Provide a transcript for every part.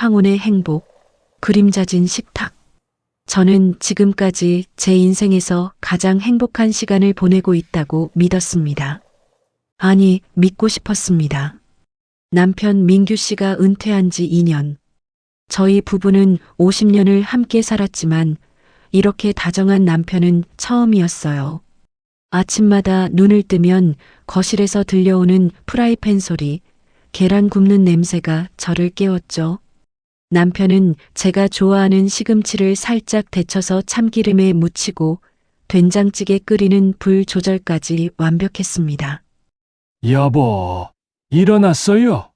황혼의 행복, 그림자진 식탁. 저는 지금까지 제 인생에서 가장 행복한 시간을 보내고 있다고 믿었습니다. 아니, 믿고 싶었습니다. 남편 민규 씨가 은퇴한 지 2년. 저희 부부는 50년을 함께 살았지만 이렇게 다정한 남편은 처음이었어요. 아침마다 눈을 뜨면 거실에서 들려오는 프라이팬 소리, 계란 굽는 냄새가 저를 깨웠죠. 남편은 제가 좋아하는 시금치를 살짝 데쳐서 참기름에 묻히고 된장찌개 끓이는 불 조절까지 완벽했습니다. 여보, 일어났어요?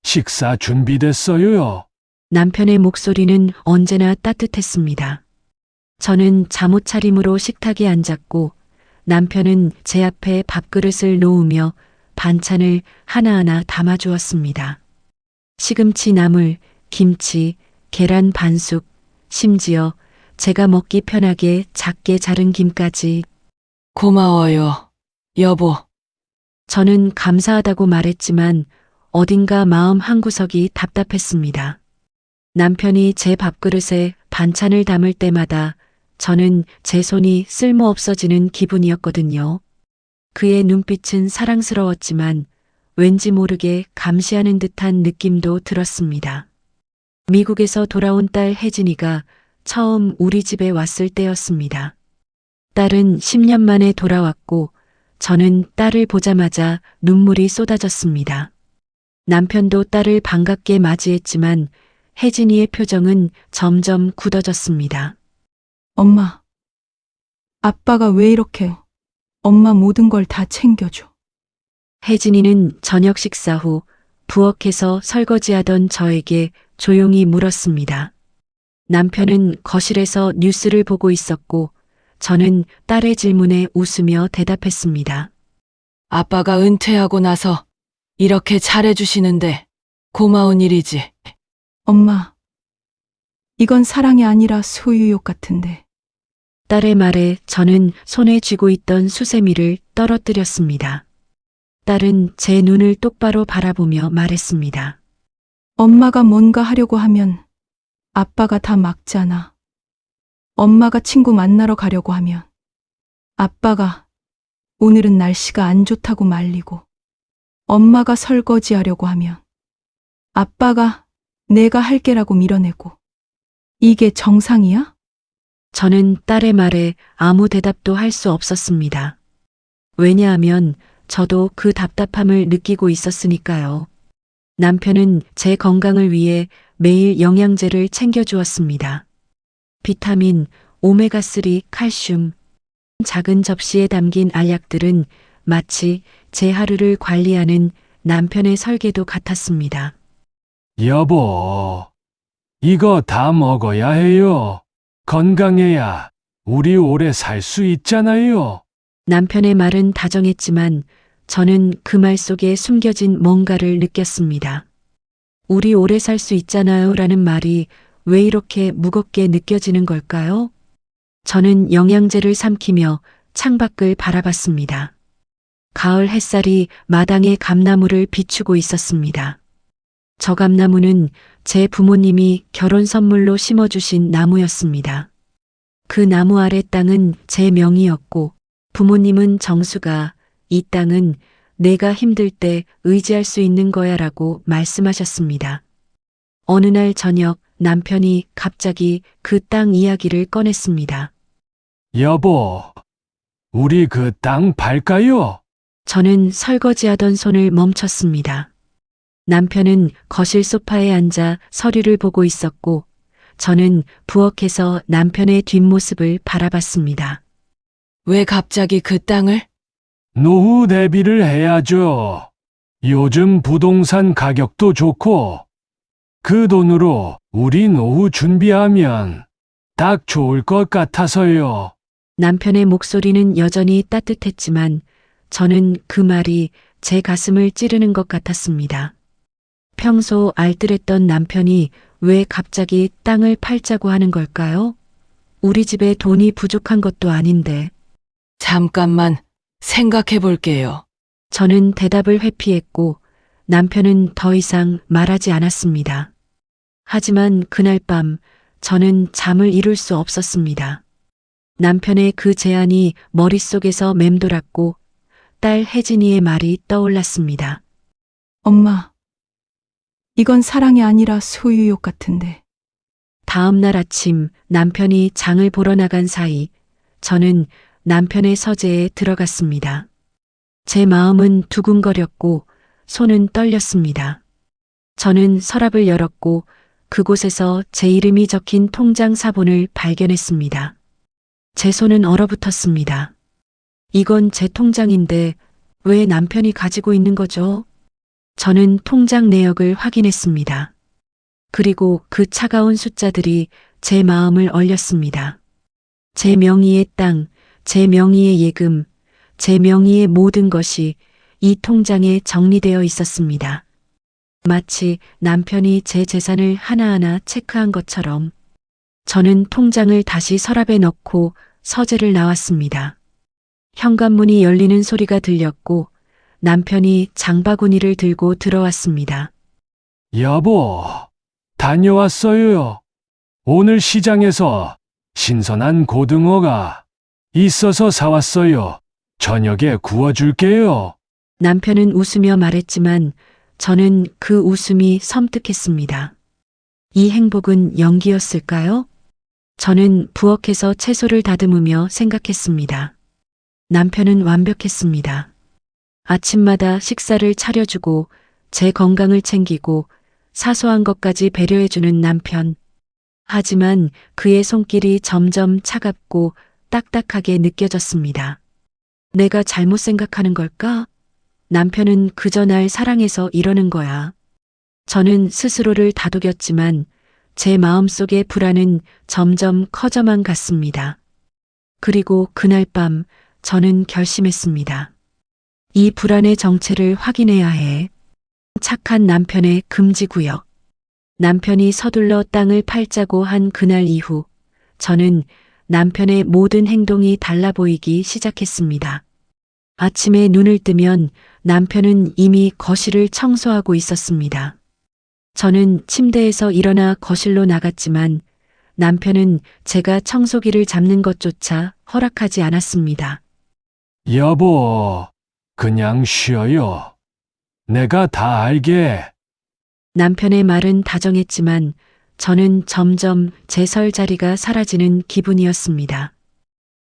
식사 준비됐어요? 남편의 목소리는 언제나 따뜻했습니다. 저는 잠옷 차림으로 식탁에 앉았고 남편은 제 앞에 밥그릇을 놓으며 반찬을 하나하나 담아주었습니다. 시금치 나물, 김치, 계란 반숙, 심지어 제가 먹기 편하게 작게 자른 김까지. 고마워요, 여보. 저는 감사하다고 말했지만 어딘가 마음 한구석이 답답했습니다. 남편이 제 밥그릇에 반찬을 담을 때마다 저는 제 손이 쓸모없어지는 기분이었거든요. 그의 눈빛은 사랑스러웠지만 왠지 모르게 감시하는 듯한 느낌도 들었습니다. 미국에서 돌아온 딸 혜진이가 처음 우리 집에 왔을 때였습니다. 딸은 10년 만에 돌아왔고 저는 딸을 보자마자 눈물이 쏟아졌습니다. 남편도 딸을 반갑게 맞이했지만 혜진이의 표정은 점점 굳어졌습니다. 엄마, 아빠가 왜 이렇게 엄마 모든 걸 다 챙겨줘? 혜진이는 저녁 식사 후 부엌에서 설거지하던 저에게 조용히 물었습니다. 남편은 거실에서 뉴스를 보고 있었고 저는 딸의 질문에 웃으며 대답했습니다. 아빠가 은퇴하고 나서 이렇게 잘해주시는데 고마운 일이지. 엄마, 이건 사랑이 아니라 소유욕 같은데. 딸의 말에 저는 손에 쥐고 있던 수세미를 떨어뜨렸습니다. 딸은 제 눈을 똑바로 바라보며 말했습니다. 엄마가 뭔가 하려고 하면 아빠가 다 막잖아. 엄마가 친구 만나러 가려고 하면 아빠가 오늘은 날씨가 안 좋다고 말리고, 엄마가 설거지 하려고 하면 아빠가 내가 할게라고 밀어내고. 이게 정상이야? 저는 딸의 말에 아무 대답도 할 수 없었습니다. 왜냐하면 저도 그 답답함을 느끼고 있었으니까요. 남편은 제 건강을 위해 매일 영양제를 챙겨주었습니다. 비타민, 오메가3, 칼슘, 작은 접시에 담긴 알약들은 마치 제 하루를 관리하는 남편의 설계도 같았습니다. 여보, 이거 다 먹어야 해요. 건강해야 우리 오래 살 수 있잖아요. 남편의 말은 다정했지만 저는 그 말 속에 숨겨진 뭔가를 느꼈습니다. 우리 오래 살 수 있잖아요 라는 말이 왜 이렇게 무겁게 느껴지는 걸까요? 저는 영양제를 삼키며 창밖을 바라봤습니다. 가을 햇살이 마당의 감나무를 비추고 있었습니다. 저 감나무는 제 부모님이 결혼 선물로 심어주신 나무였습니다. 그 나무 아래 땅은 제 명의였고 부모님은 정수가 이 땅은 내가 힘들 때 의지할 수 있는 거야 라고 말씀하셨습니다. 어느 날 저녁 남편이 갑자기 그 땅 이야기를 꺼냈습니다. 여보, 우리 그 땅 팔까요? 저는 설거지하던 손을 멈췄습니다. 남편은 거실 소파에 앉아 서류를 보고 있었고 저는 부엌에서 남편의 뒷모습을 바라봤습니다. 왜 갑자기 그 땅을? 노후 대비를 해야죠. 요즘 부동산 가격도 좋고 그 돈으로 우리 노후 준비하면 딱 좋을 것 같아서요. 남편의 목소리는 여전히 따뜻했지만 저는 그 말이 제 가슴을 찌르는 것 같았습니다. 평소 알뜰했던 남편이 왜 갑자기 땅을 팔자고 하는 걸까요? 우리 집에 돈이 부족한 것도 아닌데. 잠깐만 생각해 볼게요. 저는 대답을 회피했고 남편은 더 이상 말하지 않았습니다. 하지만 그날 밤 저는 잠을 이룰 수 없었습니다. 남편의 그 제안이 머릿속에서 맴돌았고 딸 혜진이의 말이 떠올랐습니다. 엄마, 이건 사랑이 아니라 소유욕 같은데. 다음 날 아침 남편이 장을 보러 나간 사이 저는 남편의 서재에 들어갔습니다. 제 마음은 두근거렸고 손은 떨렸습니다. 저는 서랍을 열었고 그곳에서 제 이름이 적힌 통장 사본을 발견했습니다. 제 손은 얼어붙었습니다. 이건 제 통장인데 왜 남편이 가지고 있는 거죠? 저는 통장 내역을 확인했습니다. 그리고 그 차가운 숫자들이 제 마음을 얼렸습니다. 제 명의의 땅, 제 명의의 예금, 제 명의의 모든 것이 이 통장에 정리되어 있었습니다. 마치 남편이 제 재산을 하나하나 체크한 것처럼 저는 통장을 다시 서랍에 넣고 서재를 나왔습니다. 현관문이 열리는 소리가 들렸고 남편이 장바구니를 들고 들어왔습니다. 여보, 다녀왔어요. 오늘 시장에서 신선한 고등어가 있어서 사왔어요. 저녁에 구워줄게요. 남편은 웃으며 말했지만 저는 그 웃음이 섬뜩했습니다. 이 행복은 연기였을까요? 저는 부엌에서 채소를 다듬으며 생각했습니다. 남편은 완벽했습니다. 아침마다 식사를 차려주고 제 건강을 챙기고 사소한 것까지 배려해주는 남편. 하지만 그의 손길이 점점 차갑고 딱딱하게 느껴졌습니다. 내가 잘못 생각하는 걸까? 남편은 그저 날 사랑해서 이러는 거야. 저는 스스로를 다독였지만 제 마음속의 불안은 점점 커져만 갔습니다. 그리고 그날 밤 저는 결심했습니다. 이 불안의 정체를 확인해야 해. 착한 남편의 금지구역. 남편이 서둘러 땅을 팔자고 한 그날 이후 저는 남편의 모든 행동이 달라 보이기 시작했습니다. 아침에 눈을 뜨면 남편은 이미 거실을 청소하고 있었습니다. 저는 침대에서 일어나 거실로 나갔지만 남편은 제가 청소기를 잡는 것조차 허락하지 않았습니다. 여보, 그냥 쉬어요. 내가 다 알게. 남편의 말은 다정했지만 저는 점점 제 설 자리가 사라지는 기분이었습니다.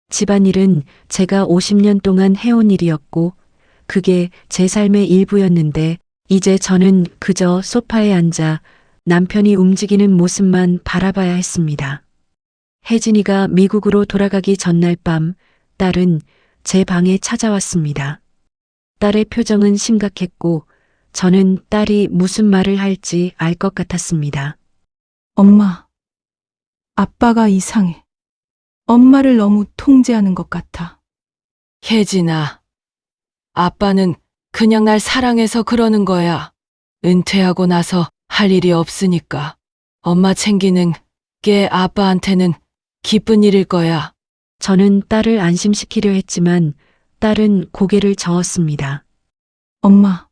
집안일은 제가 50년 동안 해온 일이었고 그게 제 삶의 일부였는데 이제 저는 그저 소파에 앉아 남편이 움직이는 모습만 바라봐야 했습니다. 혜진이가 미국으로 돌아가기 전날 밤 딸은 제 방에 찾아왔습니다. 딸의 표정은 심각했고 저는 딸이 무슨 말을 할지 알 것 같았습니다. 엄마, 아빠가 이상해. 엄마를 너무 통제하는 것 같아. 혜진아, 아빠는 그냥 날 사랑해서 그러는 거야. 은퇴하고 나서 할 일이 없으니까 엄마 챙기는 게 아빠한테는 기쁜 일일 거야. 저는 딸을 안심시키려 했지만 딸은 고개를 저었습니다. 엄마,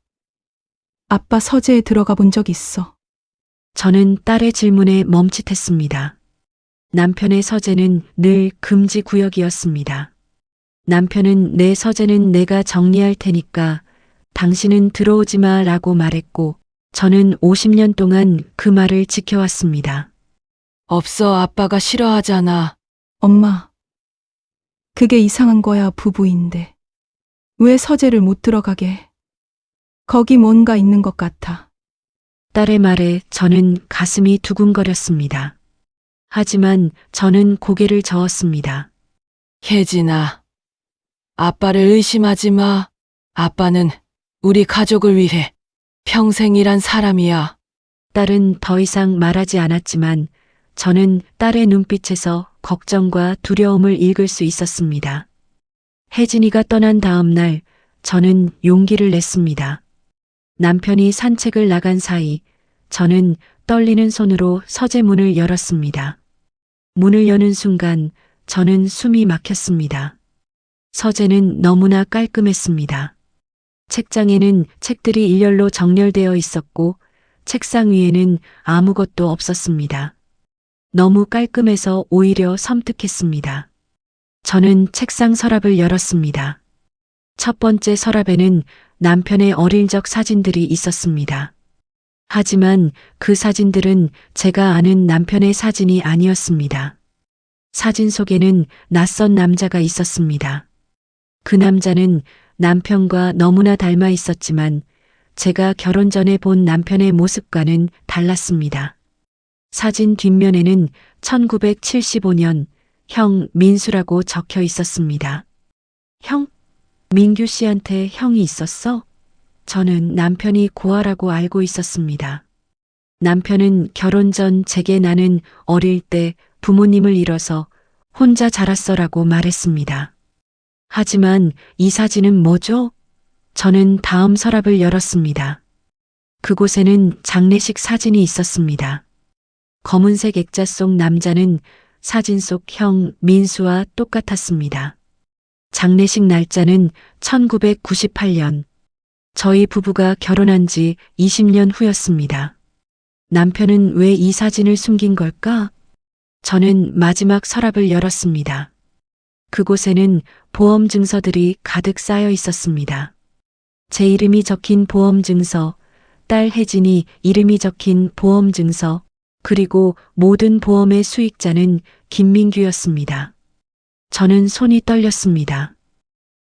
아빠 서재에 들어가 본 적 있어. 저는 딸의 질문에 멈칫했습니다. 남편의 서재는 늘 금지 구역이었습니다. 남편은 내 서재는 내가 정리할 테니까 당신은 들어오지 마 라고 말했고 저는 50년 동안 그 말을 지켜왔습니다. 없어, 아빠가 싫어하잖아. 엄마, 그게 이상한 거야, 부부인데. 왜 서재를 못 들어가게 해? 거기 뭔가 있는 것 같아. 딸의 말에 저는 가슴이 두근거렸습니다. 하지만 저는 고개를 저었습니다. 혜진아, 아빠를 의심하지 마. 아빠는 우리 가족을 위해 평생 일한 사람이야. 딸은 더 이상 말하지 않았지만 저는 딸의 눈빛에서 걱정과 두려움을 읽을 수 있었습니다. 혜진이가 떠난 다음 날 저는 용기를 냈습니다. 남편이 산책을 나간 사이 저는 떨리는 손으로 서재 문을 열었습니다. 문을 여는 순간 저는 숨이 막혔습니다. 서재는 너무나 깔끔했습니다. 책장에는 책들이 일렬로 정렬되어 있었고 책상 위에는 아무것도 없었습니다. 너무 깔끔해서 오히려 섬뜩했습니다. 저는 책상 서랍을 열었습니다. 첫 번째 서랍에는 남편의 어릴 적 사진들이 있었습니다. 하지만 그 사진들은 제가 아는 남편의 사진이 아니었습니다. 사진 속에는 낯선 남자가 있었습니다. 그 남자는 남편과 너무나 닮아 있었지만 제가 결혼 전에 본 남편의 모습과는 달랐습니다. 사진 뒷면에는 1975년 형 민수라고 적혀 있었습니다. 형? 민규 씨한테 형이 있었어? 저는 남편이 고아라고 알고 있었습니다. 남편은 결혼 전 제게 나는 어릴 때 부모님을 잃어서 혼자 자랐어라고 말했습니다. 하지만 이 사진은 뭐죠? 저는 다음 서랍을 열었습니다. 그곳에는 장례식 사진이 있었습니다. 검은색 액자 속 남자는 사진 속 형 민수와 똑같았습니다. 장례식 날짜는 1998년. 저희 부부가 결혼한 지 20년 후였습니다. 남편은 왜 이 사진을 숨긴 걸까? 저는 마지막 서랍을 열었습니다. 그곳에는 보험 증서들이 가득 쌓여 있었습니다. 제 이름이 적힌 보험 증서, 딸 혜진이 이름이 적힌 보험 증서, 그리고 모든 보험의 수익자는 김민규였습니다. 저는 손이 떨렸습니다.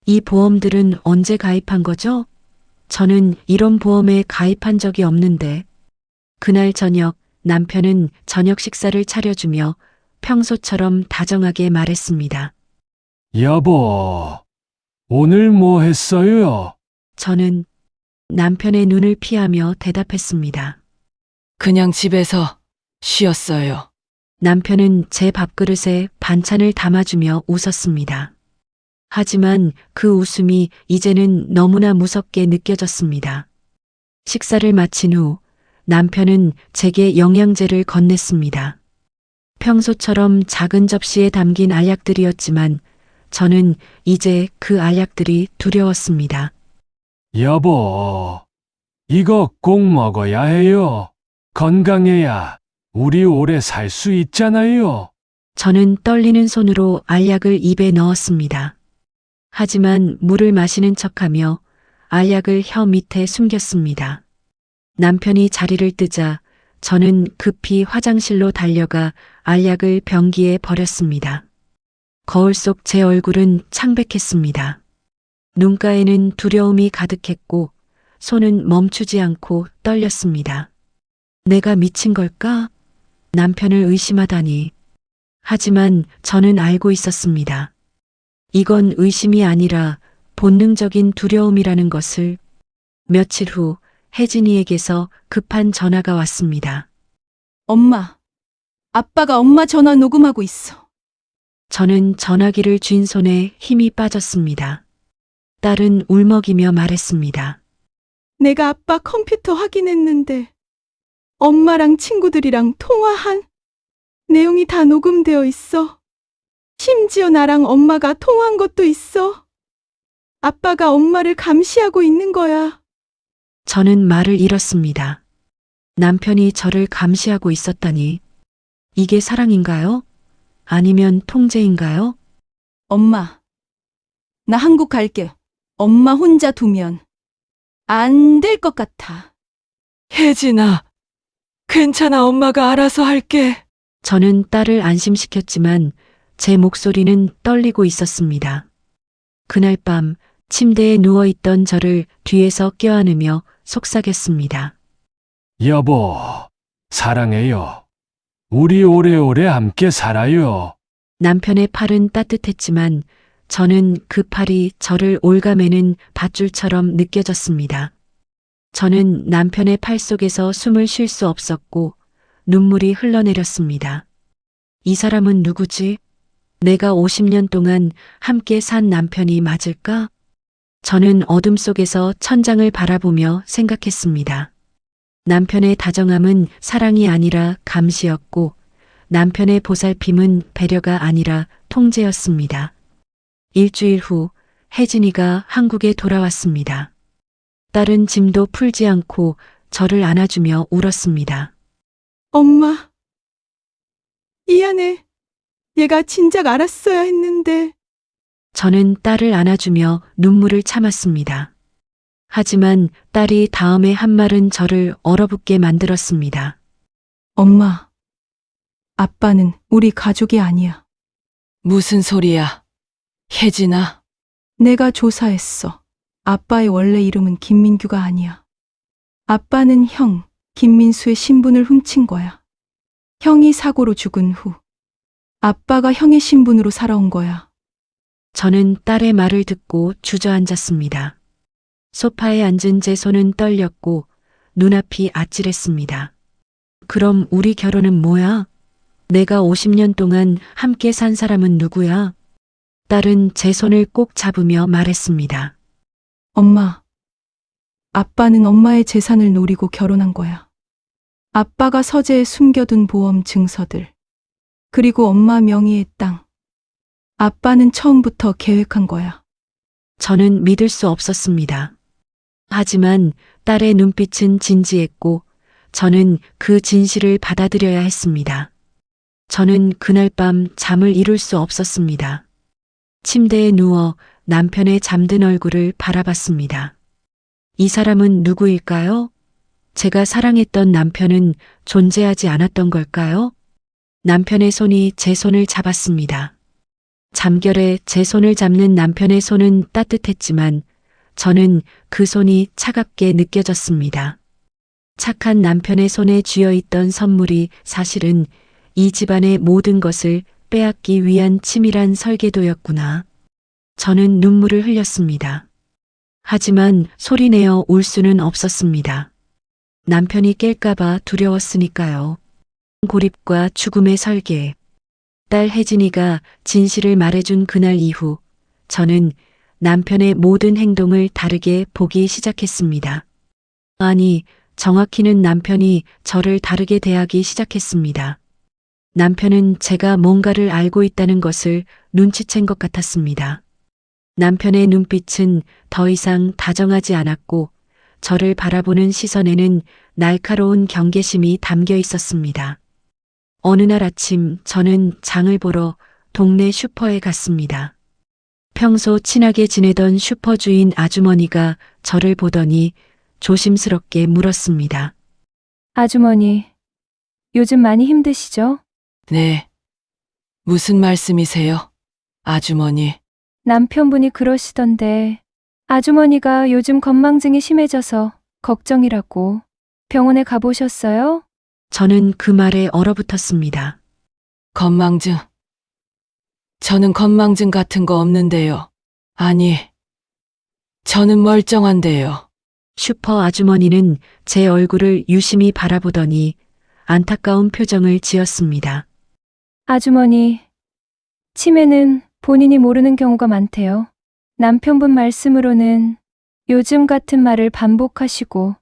이 보험들은 언제 가입한 거죠? 저는 이런 보험에 가입한 적이 없는데. 그날 저녁 남편은 저녁 식사를 차려주며 평소처럼 다정하게 말했습니다. 여보, 오늘 뭐 했어요? 저는 남편의 눈을 피하며 대답했습니다. 그냥 집에서 쉬었어요. 남편은 제 밥그릇에 반찬을 담아주며 웃었습니다. 하지만 그 웃음이 이제는 너무나 무섭게 느껴졌습니다. 식사를 마친 후 남편은 제게 영양제를 건넸습니다. 평소처럼 작은 접시에 담긴 알약들이었지만 저는 이제 그 알약들이 두려웠습니다. 여보, 이거 꼭 먹어야 해요. 건강해야 우리 오래 살 수 있잖아요. 저는 떨리는 손으로 알약을 입에 넣었습니다. 하지만 물을 마시는 척하며 알약을 혀 밑에 숨겼습니다. 남편이 자리를 뜨자 저는 급히 화장실로 달려가 알약을 변기에 버렸습니다. 거울 속 제 얼굴은 창백했습니다. 눈가에는 두려움이 가득했고 손은 멈추지 않고 떨렸습니다. 내가 미친 걸까? 남편을 의심하다니. 하지만 저는 알고 있었습니다. 이건 의심이 아니라 본능적인 두려움이라는 것을. 며칠 후 혜진이에게서 급한 전화가 왔습니다. 엄마, 아빠가 엄마 전화 녹음하고 있어. 저는 전화기를 쥔 손에 힘이 빠졌습니다. 딸은 울먹이며 말했습니다. 내가 아빠 컴퓨터 확인했는데 엄마랑 친구들이랑 통화한 내용이 다 녹음되어 있어. 심지어 나랑 엄마가 통화한 것도 있어. 아빠가 엄마를 감시하고 있는 거야. 저는 말을 잃었습니다. 남편이 저를 감시하고 있었다니. 이게 사랑인가요? 아니면 통제인가요? 엄마, 나 한국 갈게. 엄마 혼자 두면 안 될 것 같아. 혜진아, 괜찮아. 엄마가 알아서 할게. 저는 딸을 안심시켰지만 제 목소리는 떨리고 있었습니다. 그날 밤 침대에 누워있던 저를 뒤에서 껴안으며 속삭였습니다. 여보, 사랑해요. 우리 오래오래 함께 살아요. 남편의 팔은 따뜻했지만 저는 그 팔이 저를 올가매는 밧줄처럼 느껴졌습니다. 저는 남편의 팔 속에서 숨을 쉴 수 없었고 눈물이 흘러내렸습니다. 이 사람은 누구지? 내가 50년 동안 함께 산 남편이 맞을까? 저는 어둠 속에서 천장을 바라보며 생각했습니다. 남편의 다정함은 사랑이 아니라 감시였고 남편의 보살핌은 배려가 아니라 통제였습니다. 일주일 후 혜진이가 한국에 돌아왔습니다. 딸은 짐도 풀지 않고 저를 안아주며 울었습니다. 엄마, 미안해. 얘가 진작 알았어야 했는데. 저는 딸을 안아주며 눈물을 참았습니다. 하지만 딸이 다음에 한 말은 저를 얼어붙게 만들었습니다. 엄마, 아빠는 우리 가족이 아니야. 무슨 소리야? 혜진아, 내가 조사했어. 아빠의 원래 이름은 김민규가 아니야. 아빠는 형, 김민수의 신분을 훔친 거야. 형이 사고로 죽은 후 아빠가 형의 신분으로 살아온 거야. 저는 딸의 말을 듣고 주저앉았습니다. 소파에 앉은 제 손은 떨렸고 눈앞이 아찔했습니다. 그럼 우리 결혼은 뭐야? 내가 50년 동안 함께 산 사람은 누구야? 딸은 제 손을 꼭 잡으며 말했습니다. 엄마, 아빠는 엄마의 재산을 노리고 결혼한 거야. 아빠가 서재에 숨겨둔 보험 증서들, 그리고 엄마 명의의 땅. 아빠는 처음부터 계획한 거야. 저는 믿을 수 없었습니다. 하지만 딸의 눈빛은 진지했고 저는 그 진실을 받아들여야 했습니다. 저는 그날 밤 잠을 이룰 수 없었습니다. 침대에 누워 남편의 잠든 얼굴을 바라봤습니다. 이 사람은 누구일까요? 제가 사랑했던 남편은 존재하지 않았던 걸까요? 남편의 손이 제 손을 잡았습니다. 잠결에 제 손을 잡는 남편의 손은 따뜻했지만 저는 그 손이 차갑게 느껴졌습니다. 착한 남편의 손에 쥐어 있던 선물이 사실은 이 집안의 모든 것을 빼앗기 위한 치밀한 설계도였구나. 저는 눈물을 흘렸습니다. 하지만 소리내어 울 수는 없었습니다. 남편이 깰까봐 두려웠으니까요. 고립과 죽음의 설계. 딸 혜진이가 진실을 말해준 그날 이후 저는 남편의 모든 행동을 다르게 보기 시작했습니다. 아니, 정확히는 남편이 저를 다르게 대하기 시작했습니다. 남편은 제가 뭔가를 알고 있다는 것을 눈치챈 것 같았습니다. 남편의 눈빛은 더 이상 다정하지 않았고 저를 바라보는 시선에는 날카로운 경계심이 담겨 있었습니다. 어느 날 아침 저는 장을 보러 동네 슈퍼에 갔습니다. 평소 친하게 지내던 슈퍼 주인 아주머니가 저를 보더니 조심스럽게 물었습니다. 아주머니, 요즘 많이 힘드시죠? 네. 무슨 말씀이세요? 아주머니, 남편분이 그러시던데 아주머니가 요즘 건망증이 심해져서 걱정이라고. 병원에 가보셨어요? 저는 그 말에 얼어붙었습니다. 건망증. 저는 건망증 같은 거 없는데요. 아니, 저는 멀쩡한데요. 슈퍼 아주머니는 제 얼굴을 유심히 바라보더니 안타까운 표정을 지었습니다. 아주머니, 치매는 본인이 모르는 경우가 많대요. 남편분 말씀으로는 요즘 같은 말을 반복하시고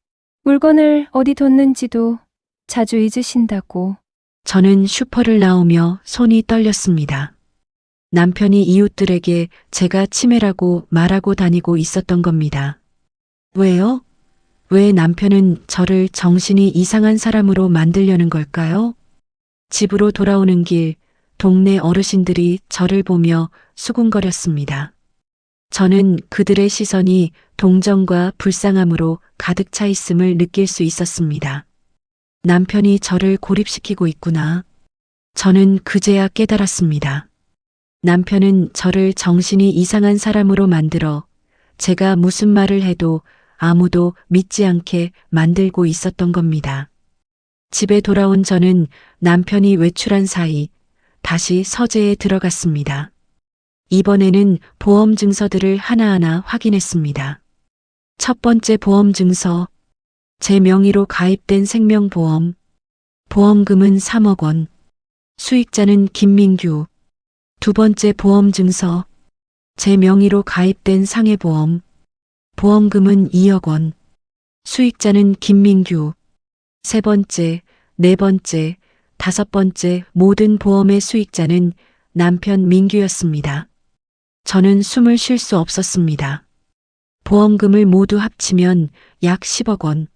물건을 어디 뒀는지도 자주 잊으신다고. 저는 슈퍼를 나오며 손이 떨렸습니다. 남편이 이웃들에게 제가 치매라고 말하고 다니고 있었던 겁니다. 왜요? 왜 남편은 저를 정신이 이상한 사람으로 만들려는 걸까요? 집으로 돌아오는 길, 동네 어르신들이 저를 보며 수군거렸습니다. 저는 그들의 시선이 동정과 불쌍함으로 가득 차 있음을 느낄 수 있었습니다. 남편이 저를 고립시키고 있구나. 저는 그제야 깨달았습니다. 남편은 저를 정신이 이상한 사람으로 만들어 제가 무슨 말을 해도 아무도 믿지 않게 만들고 있었던 겁니다. 집에 돌아온 저는 남편이 외출한 사이 다시 서재에 들어갔습니다. 이번에는 보험 증서들을 하나하나 확인했습니다. 첫 번째 보험 증서, 제 명의로 가입된 생명보험, 보험금은 3억 원, 수익자는 김민규. 두 번째 보험 증서, 제 명의로 가입된 상해보험, 보험금은 2억 원, 수익자는 김민규. 세 번째, 네 번째, 다섯 번째 모든 보험의 수익자는 남편 민규였습니다. 저는 숨을 쉴 수 없었습니다. 보험금을 모두 합치면 약 10억 원,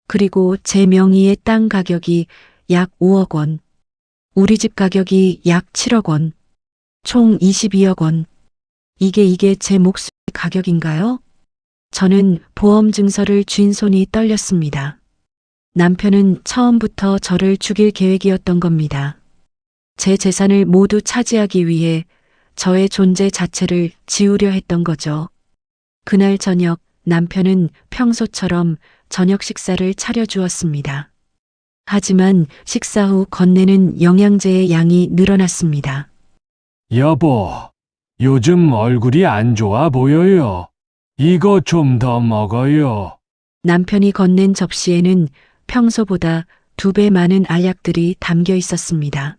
그리고 제 명의의 땅 가격이 약 5억 원, 우리 집 가격이 약 7억 원, 총 22억 원. 이게 제 목숨의 가격인가요? 저는 보험 증서를 쥔 손이 떨렸습니다. 남편은 처음부터 저를 죽일 계획이었던 겁니다. 제 재산을 모두 차지하기 위해 저의 존재 자체를 지우려 했던 거죠. 그날 저녁 남편은 평소처럼 저녁 식사를 차려주었습니다. 하지만 식사 후 건네는 영양제의 양이 늘어났습니다. 여보, 요즘 얼굴이 안 좋아 보여요. 이거 좀 더 먹어요. 남편이 건넨 접시에는 평소보다 2배 많은 알약들이 담겨 있었습니다.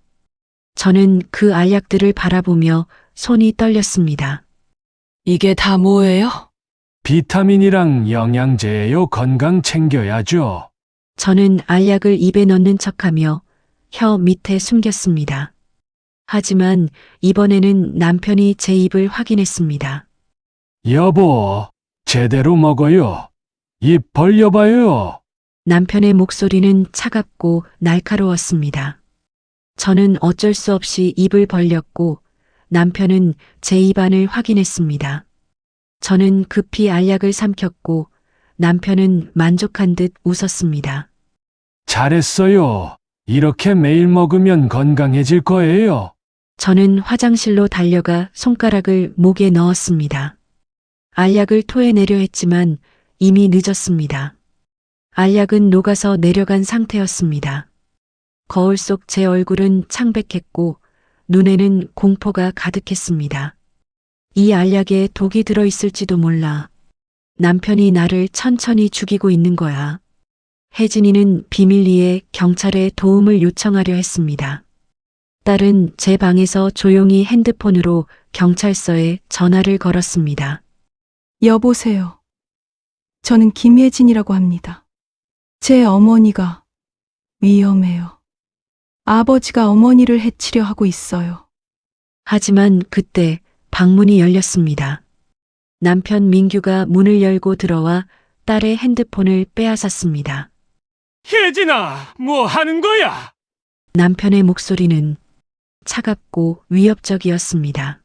저는 그 알약들을 바라보며 손이 떨렸습니다. 이게 다 뭐예요? 비타민이랑 영양제예요. 건강 챙겨야죠. 저는 알약을 입에 넣는 척하며 혀 밑에 숨겼습니다. 하지만 이번에는 남편이 제 입을 확인했습니다. 여보, 제대로 먹어요. 입 벌려봐요. 남편의 목소리는 차갑고 날카로웠습니다. 저는 어쩔 수 없이 입을 벌렸고 남편은 제 입안을 확인했습니다. 저는 급히 알약을 삼켰고 남편은 만족한 듯 웃었습니다. 잘했어요. 이렇게 매일 먹으면 건강해질 거예요. 저는 화장실로 달려가 손가락을 목에 넣었습니다. 알약을 토해내려 했지만 이미 늦었습니다. 알약은 녹아서 내려간 상태였습니다. 거울 속 제 얼굴은 창백했고 눈에는 공포가 가득했습니다. 이 알약에 독이 들어있을지도 몰라. 남편이 나를 천천히 죽이고 있는 거야. 혜진이는 비밀리에 경찰에 도움을 요청하려 했습니다. 딸은 제 방에서 조용히 핸드폰으로 경찰서에 전화를 걸었습니다. 여보세요. 저는 김혜진이라고 합니다. 제 어머니가 위험해요. 아버지가 어머니를 해치려 하고 있어요. 하지만 그때 방문이 열렸습니다. 남편 민규가 문을 열고 들어와 딸의 핸드폰을 빼앗았습니다. 혜진아, 뭐 하는 거야? 남편의 목소리는 차갑고 위협적이었습니다.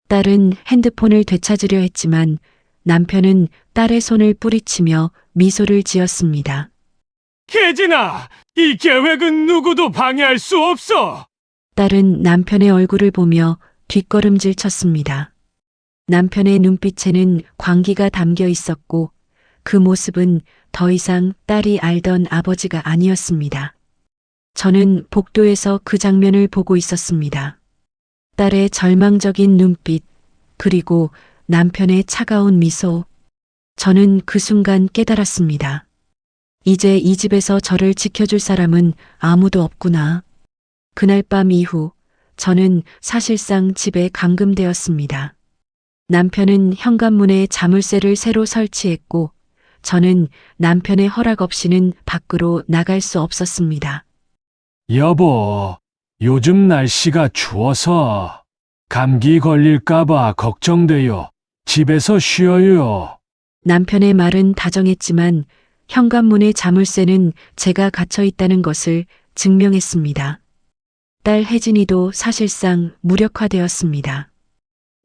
딸은 핸드폰을 되찾으려 했지만 남편은 딸의 손을 뿌리치며 미소를 지었습니다. 혜진아, 이 계획은 누구도 방해할 수 없어. 딸은 남편의 얼굴을 보며 뒷걸음질 쳤습니다. 남편의 눈빛에는 광기가 담겨 있었고 그 모습은 더 이상 딸이 알던 아버지가 아니었습니다. 저는 복도에서 그 장면을 보고 있었습니다. 딸의 절망적인 눈빛, 그리고 남편의 차가운 미소. 저는 그 순간 깨달았습니다. 이제 이 집에서 저를 지켜줄 사람은 아무도 없구나. 그날 밤 이후 저는 사실상 집에 감금되었습니다. 남편은 현관문에 자물쇠를 새로 설치했고 저는 남편의 허락 없이는 밖으로 나갈 수 없었습니다. 여보, 요즘 날씨가 추워서 감기 걸릴까봐 걱정돼요. 집에서 쉬어요. 남편의 말은 다정했지만 현관문의 자물쇠는 제가 갇혀 있다는 것을 증명했습니다. 딸 혜진이도 사실상 무력화되었습니다.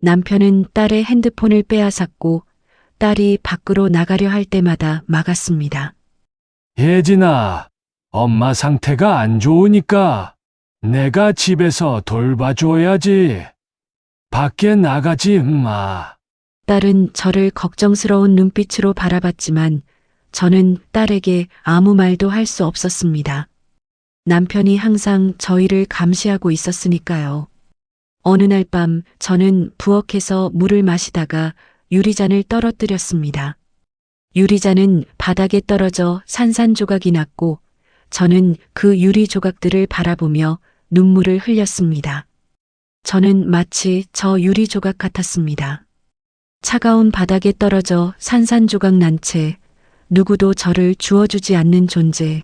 남편은 딸의 핸드폰을 빼앗았고 딸이 밖으로 나가려 할 때마다 막았습니다. 혜진아, 엄마 상태가 안 좋으니까 내가 집에서 돌봐줘야지. 밖에 나가지 마. 딸은 저를 걱정스러운 눈빛으로 바라봤지만 저는 딸에게 아무 말도 할 수 없었습니다. 남편이 항상 저희를 감시하고 있었으니까요. 어느 날 밤 저는 부엌에서 물을 마시다가 유리잔을 떨어뜨렸습니다. 유리잔은 바닥에 떨어져 산산조각이 났고 저는 그 유리 조각들을 바라보며 눈물을 흘렸습니다. 저는 마치 저 유리 조각 같았습니다. 차가운 바닥에 떨어져 산산조각 난 채 누구도 저를 주워주지 않는 존재.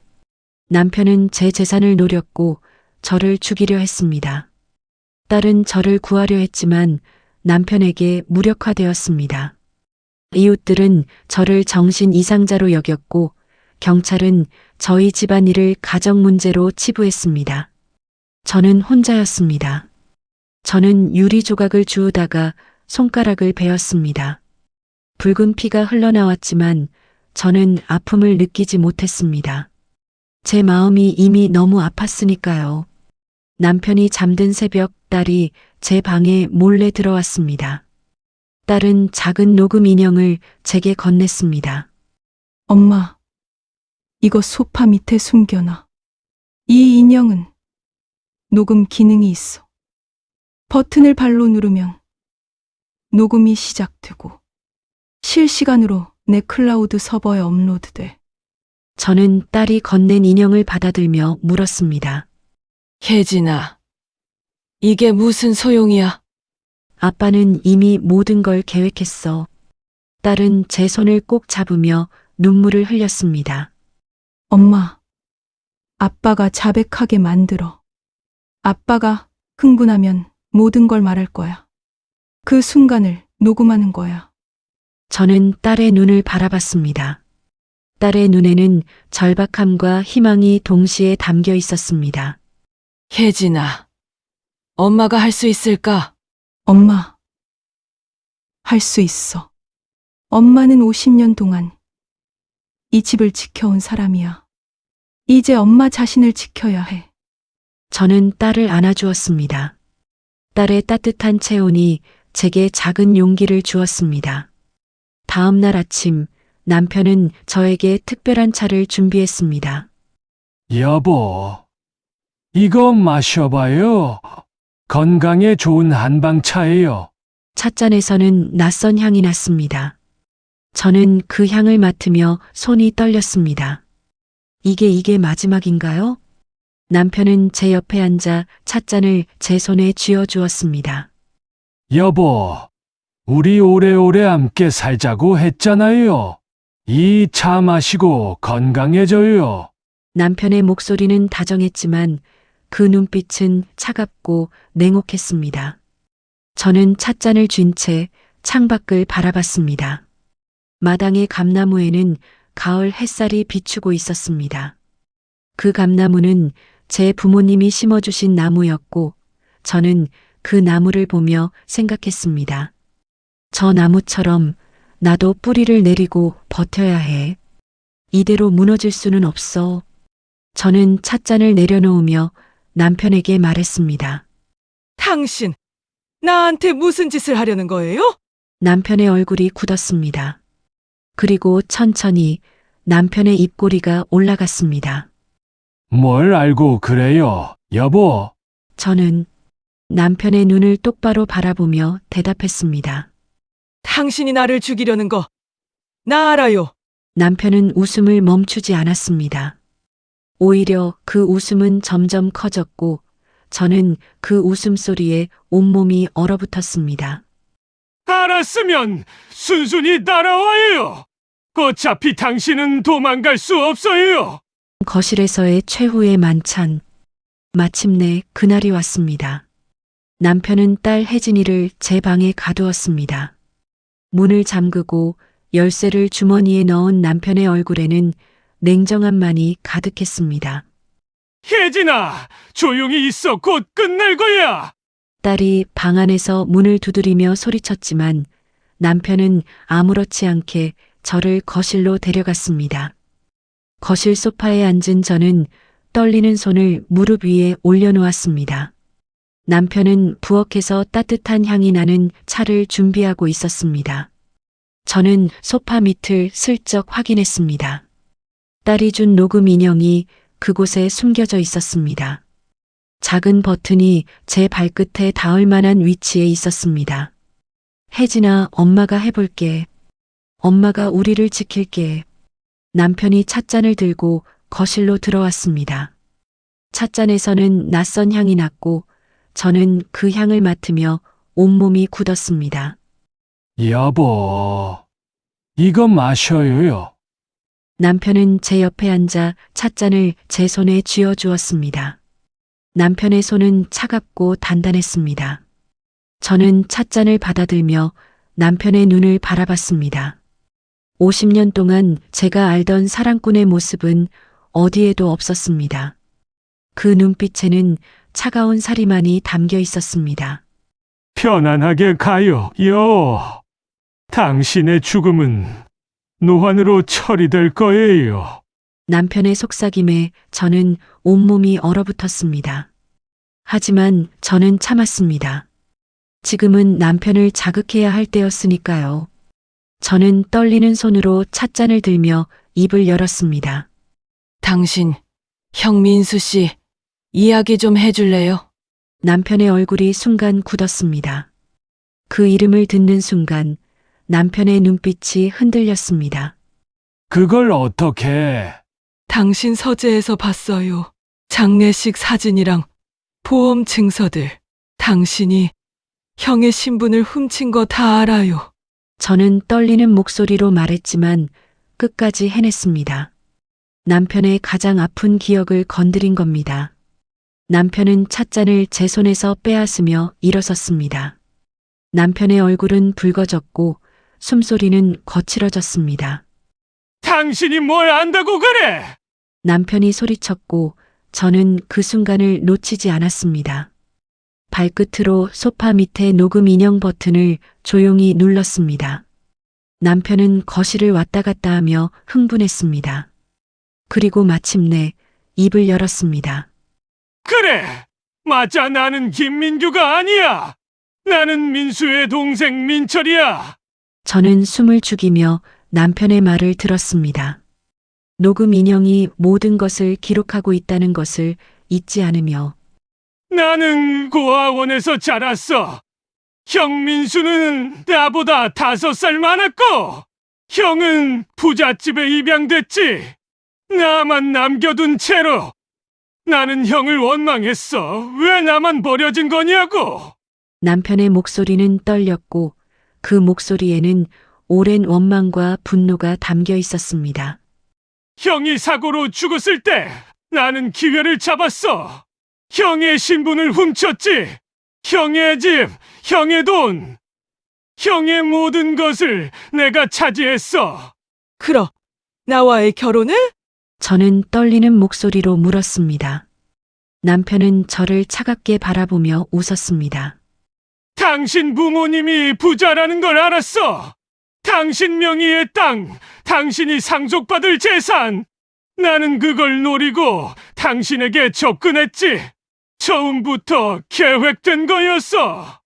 남편은 제 재산을 노렸고 저를 죽이려 했습니다. 딸은 저를 구하려 했지만 남편에게 무력화되었습니다. 이웃들은 저를 정신 이상자로 여겼고 경찰은 저희 집안일을 가정 문제로 치부했습니다. 저는 혼자였습니다. 저는 유리 조각을 주우다가 손가락을 베었습니다. 붉은 피가 흘러나왔지만 저는 아픔을 느끼지 못했습니다. 제 마음이 이미 너무 아팠으니까요. 남편이 잠든 새벽 딸이 제 방에 몰래 들어왔습니다. 딸은 작은 녹음 인형을 제게 건넸습니다. 엄마, 이거 소파 밑에 숨겨놔. 이 인형은 녹음 기능이 있어. 버튼을 발로 누르면 녹음이 시작되고 실시간으로 내 클라우드 서버에 업로드돼. 저는 딸이 건넨 인형을 받아들며 물었습니다. 혜진아, 이게 무슨 소용이야? 아빠는 이미 모든 걸 계획했어. 딸은 제 손을 꼭 잡으며 눈물을 흘렸습니다. 엄마, 아빠가 자백하게 만들어. 아빠가 흥분하면 모든 걸 말할 거야. 그 순간을 녹음하는 거야. 저는 딸의 눈을 바라봤습니다. 딸의 눈에는 절박함과 희망이 동시에 담겨 있었습니다. 혜진아, 엄마가 할 수 있을까? 엄마, 할 수 있어. 엄마는 50년 동안 이 집을 지켜온 사람이야. 이제 엄마 자신을 지켜야 해. 저는 딸을 안아주었습니다. 딸의 따뜻한 체온이 제게 작은 용기를 주었습니다. 다음 날 아침 남편은 저에게 특별한 차를 준비했습니다. 여보, 이거 마셔봐요. 건강에 좋은 한방차예요. 찻잔에서는 낯선 향이 났습니다. 저는 그 향을 맡으며 손이 떨렸습니다. 이게 마지막인가요? 남편은 제 옆에 앉아 찻잔을 제 손에 쥐어주었습니다. 여보, 우리 오래오래 함께 살자고 했잖아요. 이 차 마시고 건강해져요. 남편의 목소리는 다정했지만 그 눈빛은 차갑고 냉혹했습니다. 저는 찻잔을 쥔 채 창밖을 바라봤습니다. 마당의 감나무에는 가을 햇살이 비추고 있었습니다. 그 감나무는 제 부모님이 심어주신 나무였고 저는 그 나무를 보며 생각했습니다. 저 나무처럼 나도 뿌리를 내리고 버텨야 해. 이대로 무너질 수는 없어. 저는 찻잔을 내려놓으며 남편에게 말했습니다. 당신, 나한테 무슨 짓을 하려는 거예요? 남편의 얼굴이 굳었습니다. 그리고 천천히 남편의 입꼬리가 올라갔습니다. 뭘 알고 그래요, 여보? 저는 남편의 눈을 똑바로 바라보며 대답했습니다. 당신이 나를 죽이려는 거, 나 알아요. 남편은 웃음을 멈추지 않았습니다. 오히려 그 웃음은 점점 커졌고 저는 그 웃음소리에 온몸이 얼어붙었습니다. 알았으면 순순히 따라와요. 어차피 당신은 도망갈 수 없어요. 거실에서의 최후의 만찬. 마침내 그날이 왔습니다. 남편은 딸 혜진이를 제 방에 가두었습니다. 문을 잠그고 열쇠를 주머니에 넣은 남편의 얼굴에는 냉정함만이 가득했습니다. 혜진아, 조용히 있어. 곧 끝날 거야. 딸이 방 안에서 문을 두드리며 소리쳤지만 남편은 아무렇지 않게 저를 거실로 데려갔습니다. 거실 소파에 앉은 저는 떨리는 손을 무릎 위에 올려놓았습니다. 남편은 부엌에서 따뜻한 향이 나는 차를 준비하고 있었습니다. 저는 소파 밑을 슬쩍 확인했습니다. 딸이 준 녹음 인형이 그곳에 숨겨져 있었습니다. 작은 버튼이 제 발끝에 닿을 만한 위치에 있었습니다. 혜진아, 엄마가 해볼게. 엄마가 우리를 지킬게. 남편이 찻잔을 들고 거실로 들어왔습니다. 찻잔에서는 낯선 향이 났고 저는 그 향을 맡으며 온몸이 굳었습니다. 여보, 이거 마셔요. 남편은 제 옆에 앉아 찻잔을 제 손에 쥐어주었습니다. 남편의 손은 차갑고 단단했습니다. 저는 찻잔을 받아들며 남편의 눈을 바라봤습니다. 50년 동안 제가 알던 사랑꾼의 모습은 어디에도 없었습니다. 그 눈빛에는 차가운 살이만이 담겨 있었습니다. 편안하게 가요, 여워. 당신의 죽음은 노환으로 처리될 거예요. 남편의 속삭임에 저는 온몸이 얼어붙었습니다. 하지만 저는 참았습니다. 지금은 남편을 자극해야 할 때였으니까요. 저는 떨리는 손으로 찻잔을 들며 입을 열었습니다. 당신, 형민수 씨, 이야기 좀 해줄래요? 남편의 얼굴이 순간 굳었습니다. 그 이름을 듣는 순간 남편의 눈빛이 흔들렸습니다. 그걸 어떻게? 당신 서재에서 봤어요. 장례식 사진이랑 보험 증서들. 당신이 형의 신분을 훔친 거 다 알아요. 저는 떨리는 목소리로 말했지만 끝까지 해냈습니다. 남편의 가장 아픈 기억을 건드린 겁니다. 남편은 찻잔을 제 손에서 빼앗으며 일어섰습니다. 남편의 얼굴은 붉어졌고 숨소리는 거칠어졌습니다. 당신이 뭘 안다고 그래? 남편이 소리쳤고 저는 그 순간을 놓치지 않았습니다. 발끝으로 소파 밑에 녹음 인형 버튼을 조용히 눌렀습니다. 남편은 거실을 왔다 갔다 하며 흥분했습니다. 그리고 마침내 입을 열었습니다. 그래! 맞아, 나는 김민규가 아니야! 나는 민수의 동생 민철이야! 저는 숨을 죽이며 남편의 말을 들었습니다. 녹음 인형이 모든 것을 기록하고 있다는 것을 잊지 않으며 나는 고아원에서 자랐어. 형 민수는 나보다 5살 많았고, 형은 부잣집에 입양됐지. 나만 남겨둔 채로. 나는 형을 원망했어. 왜 나만 버려진 거냐고. 남편의 목소리는 떨렸고 그 목소리에는 오랜 원망과 분노가 담겨 있었습니다. 형이 사고로 죽었을 때 나는 기회를 잡았어. 형의 신분을 훔쳤지. 형의 집, 형의 돈, 형의 모든 것을 내가 차지했어. 그럼 나와의 결혼을? 저는 떨리는 목소리로 물었습니다. 남편은 저를 차갑게 바라보며 웃었습니다. 당신 부모님이 부자라는 걸 알았어. 당신 명의의 땅, 당신이 상속받을 재산. 나는 그걸 노리고 당신에게 접근했지. 처음부터 계획된 거였어.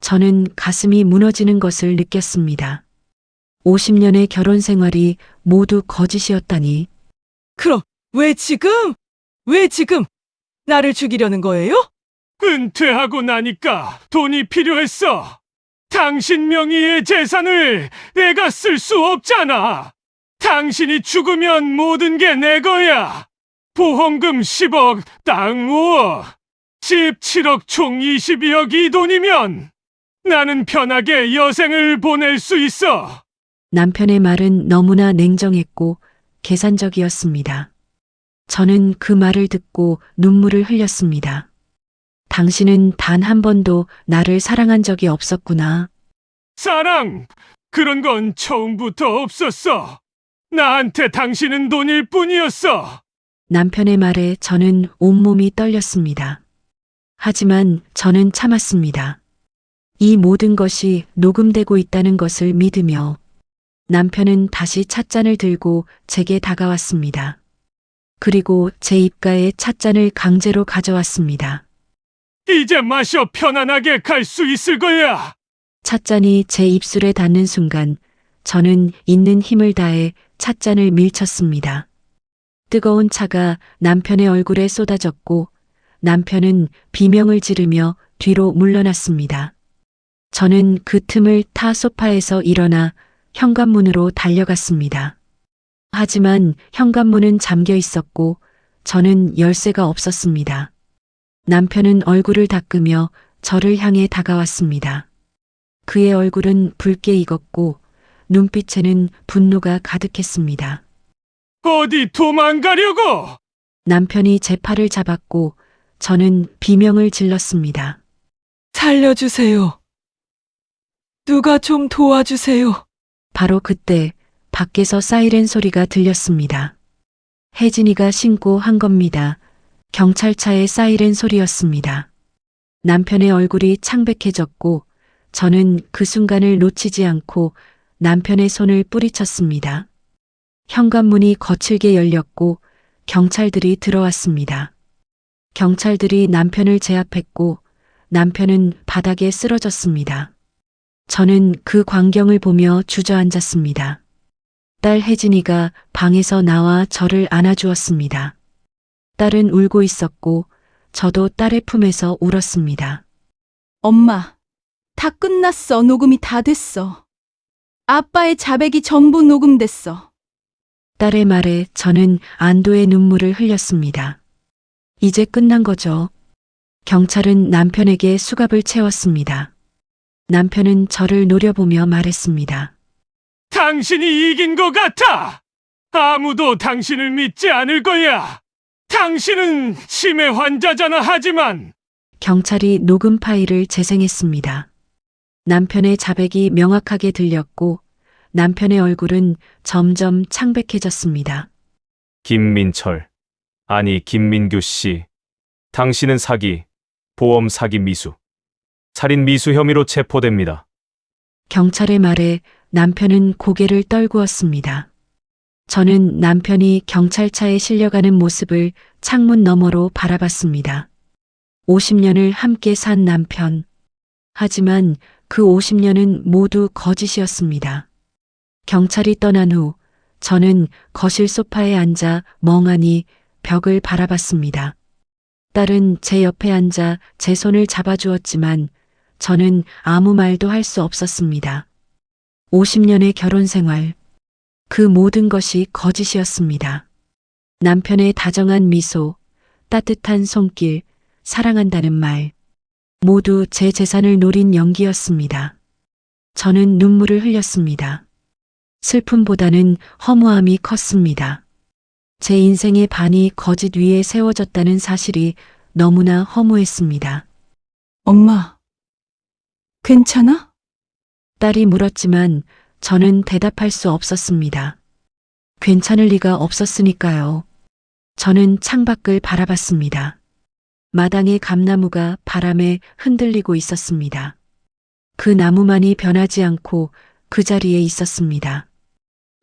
저는 가슴이 무너지는 것을 느꼈습니다. 50년의 결혼 생활이 모두 거짓이었다니. 그럼 왜 지금? 왜 지금 나를 죽이려는 거예요? 은퇴하고 나니까 돈이 필요했어. 당신 명의의 재산을 내가 쓸 수 없잖아. 당신이 죽으면 모든 게 내 거야. 보험금 10억, 땅 5억, 집 7억 총 22억 이 돈이면 나는 편하게 여생을 보낼 수 있어. 남편의 말은 너무나 냉정했고 계산적이었습니다. 저는 그 말을 듣고 눈물을 흘렸습니다. 당신은 단 한 번도 나를 사랑한 적이 없었구나. 사랑, 그런 건 처음부터 없었어. 나한테 당신은 돈일 뿐이었어. 남편의 말에 저는 온몸이 떨렸습니다. 하지만 저는 참았습니다. 이 모든 것이 녹음되고 있다는 것을 믿으며 남편은 다시 찻잔을 들고 제게 다가왔습니다. 그리고 제 입가에 찻잔을 강제로 가져왔습니다. 이제 마셔. 편안하게 갈 수 있을 거야. 찻잔이 제 입술에 닿는 순간 저는 있는 힘을 다해 찻잔을 밀쳤습니다. 뜨거운 차가 남편의 얼굴에 쏟아졌고 남편은 비명을 지르며 뒤로 물러났습니다. 저는 그 틈을 타 소파에서 일어나 현관문으로 달려갔습니다. 하지만 현관문은 잠겨 있었고 저는 열쇠가 없었습니다. 남편은 얼굴을 닦으며 저를 향해 다가왔습니다. 그의 얼굴은 붉게 익었고 눈빛에는 분노가 가득했습니다. 어디 도망가려고? 남편이 제 팔을 잡았고 저는 비명을 질렀습니다. 살려주세요. 누가 좀 도와주세요. 바로 그때 밖에서 사이렌 소리가 들렸습니다. 혜진이가 신고한 겁니다. 경찰차의 사이렌 소리였습니다. 남편의 얼굴이 창백해졌고 저는 그 순간을 놓치지 않고 남편의 손을 뿌리쳤습니다. 현관문이 거칠게 열렸고 경찰들이 들어왔습니다. 경찰들이 남편을 제압했고 남편은 바닥에 쓰러졌습니다. 저는 그 광경을 보며 주저앉았습니다. 딸 혜진이가 방에서 나와 저를 안아주었습니다. 딸은 울고 있었고 저도 딸의 품에서 울었습니다. 엄마, 다 끝났어. 녹음이 다 됐어. 아빠의 자백이 전부 녹음됐어. 딸의 말에 저는 안도의 눈물을 흘렸습니다. 이제 끝난 거죠. 경찰은 남편에게 수갑을 채웠습니다. 남편은 저를 노려보며 말했습니다. 당신이 이긴 것 같아! 아무도 당신을 믿지 않을 거야! 당신은 치매 환자잖아 하지만 경찰이 녹음 파일을 재생했습니다. 남편의 자백이 명확하게 들렸고 남편의 얼굴은 점점 창백해졌습니다. 김민철, 아니 김민규 씨. 당신은 사기, 보험 사기 미수, 살인 미수 혐의로 체포됩니다. 경찰의 말에 남편은 고개를 떨구었습니다. 저는 남편이 경찰차에 실려가는 모습을 창문 너머로 바라봤습니다. 50년을 함께 산 남편. 하지만 그 50년은 모두 거짓이었습니다. 경찰이 떠난 후 저는 거실 소파에 앉아 멍하니 벽을 바라봤습니다. 딸은 제 옆에 앉아 제 손을 잡아주었지만 저는 아무 말도 할 수 없었습니다. 50년의 결혼 생활. 그 모든 것이 거짓이었습니다. 남편의 다정한 미소, 따뜻한 손길, 사랑한다는 말. 모두 제 재산을 노린 연기였습니다. 저는 눈물을 흘렸습니다. 슬픔보다는 허무함이 컸습니다. 제 인생의 반이 거짓 위에 세워졌다는 사실이 너무나 허무했습니다. 엄마, 괜찮아? 딸이 물었지만 저는 대답할 수 없었습니다. 괜찮을 리가 없었으니까요. 저는 창밖을 바라봤습니다. 마당의 감나무가 바람에 흔들리고 있었습니다. 그 나무만이 변하지 않고 그 자리에 있었습니다.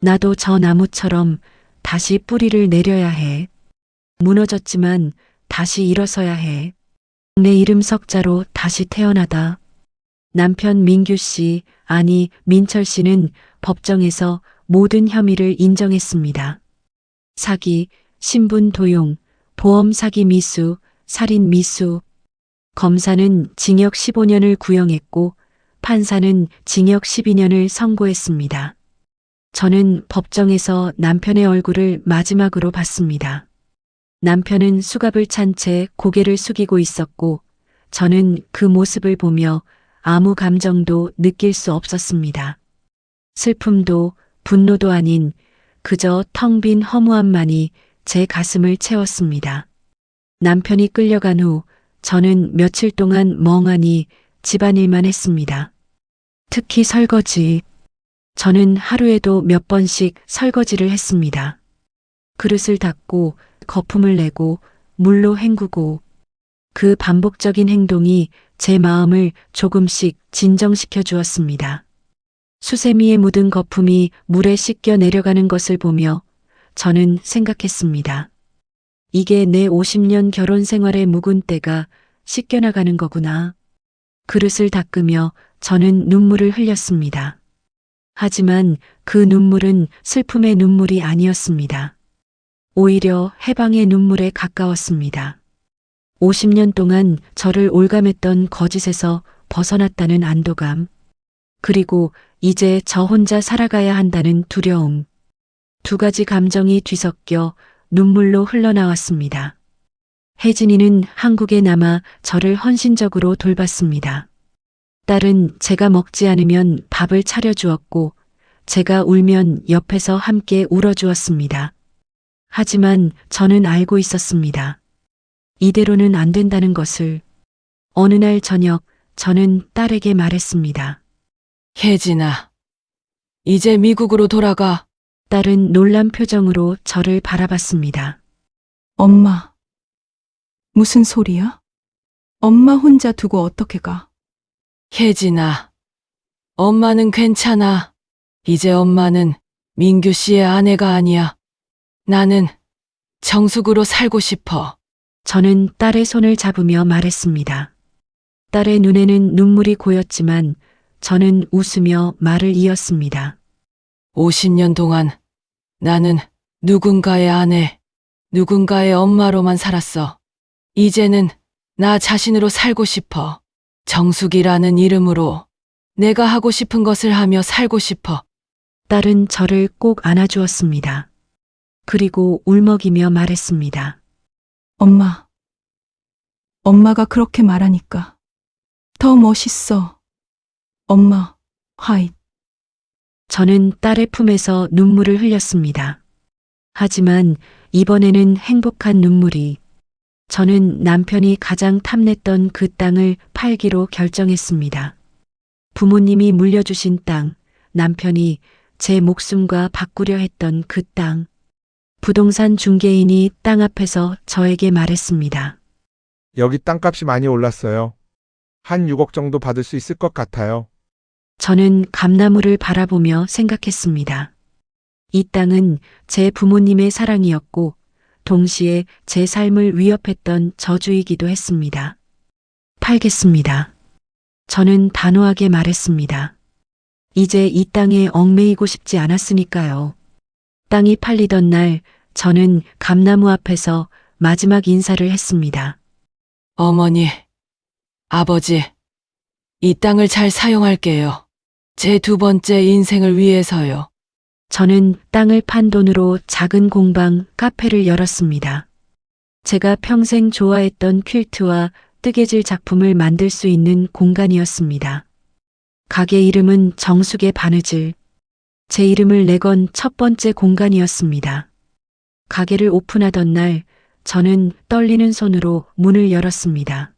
나도 저 나무처럼 다시 뿌리를 내려야 해. 무너졌지만 다시 일어서야 해. 내 이름 석자로 다시 태어나다. 남편 민규 씨, 아니 민철 씨는 법정에서 모든 혐의를 인정했습니다. 사기, 신분 도용, 보험 사기 미수, 살인 미수. 검사는 징역 15년을 구형했고 판사는 징역 12년을 선고했습니다. 저는 법정에서 남편의 얼굴을 마지막으로 봤습니다. 남편은 수갑을 찬 채 고개를 숙이고 있었고 저는 그 모습을 보며 아무 감정도 느낄 수 없었습니다. 슬픔도 분노도 아닌 그저 텅 빈 허무함만이 제 가슴을 채웠습니다. 남편이 끌려간 후 저는 며칠 동안 멍하니 집안일만 했습니다. 특히 설거지. 저는 하루에도 몇 번씩 설거지를 했습니다. 그릇을 닦고 거품을 내고 물로 헹구고 그 반복적인 행동이 제 마음을 조금씩 진정시켜 주었습니다. 수세미에 묻은 거품이 물에 씻겨 내려가는 것을 보며 저는 생각했습니다. 이게 내 50년 결혼 생활의 묵은 때가 씻겨나가는 거구나. 그릇을 닦으며 저는 눈물을 흘렸습니다. 하지만 그 눈물은 슬픔의 눈물이 아니었습니다. 오히려 해방의 눈물에 가까웠습니다. 50년 동안 저를 올감했던 거짓에서 벗어났다는 안도감, 그리고 이제 저 혼자 살아가야 한다는 두려움. 두 가지 감정이 뒤섞여 눈물로 흘러나왔습니다. 혜진이는 한국에 남아 저를 헌신적으로 돌봤습니다. 딸은 제가 먹지 않으면 밥을 차려주었고 제가 울면 옆에서 함께 울어주었습니다. 하지만 저는 알고 있었습니다. 이대로는 안 된다는 것을. 어느 날 저녁 저는 딸에게 말했습니다. 혜진아, 이제 미국으로 돌아가. 딸은 놀란 표정으로 저를 바라봤습니다. 엄마. 무슨 소리야? 엄마 혼자 두고 어떻게 가? 혜진아, 엄마는 괜찮아. 이제 엄마는 민규 씨의 아내가 아니야. 나는 정숙으로 살고 싶어. 저는 딸의 손을 잡으며 말했습니다. 딸의 눈에는 눈물이 고였지만 저는 웃으며 말을 이었습니다. 50년 동안 나는 누군가의 아내, 누군가의 엄마로만 살았어. 이제는 나 자신으로 살고 싶어. 정숙이라는 이름으로 내가 하고 싶은 것을 하며 살고 싶어. 딸은 저를 꼭 안아주었습니다. 그리고 울먹이며 말했습니다. 엄마. 엄마가 그렇게 말하니까 더 멋있어. 엄마, 화이트. 저는 딸의 품에서 눈물을 흘렸습니다. 하지만 이번에는 행복한 눈물이. 저는 남편이 가장 탐냈던 그 땅을 팔기로 결정했습니다. 부모님이 물려주신 땅, 남편이 제 목숨과 바꾸려 했던 그 땅. 부동산 중개인이 땅 앞에서 저에게 말했습니다. 여기 땅값이 많이 올랐어요. 한 6억 정도 받을 수 있을 것 같아요. 저는 감나무를 바라보며 생각했습니다. 이 땅은 제 부모님의 사랑이었고 동시에 제 삶을 위협했던 저주이기도 했습니다. 팔겠습니다. 저는 단호하게 말했습니다. 이제 이 땅에 얽매이고 싶지 않았으니까요. 땅이 팔리던 날 저는 감나무 앞에서 마지막 인사를 했습니다. 어머니, 아버지, 이 땅을 잘 사용할게요. 제 두 번째 인생을 위해서요. 저는 땅을 판 돈으로 작은 공방, 카페를 열었습니다. 제가 평생 좋아했던 퀼트와 뜨개질 작품을 만들 수 있는 공간이었습니다. 가게 이름은 정숙의 바느질. 제 이름을 내건 첫 번째 공간이었습니다. 가게를 오픈하던 날 저는 떨리는 손으로 문을 열었습니다.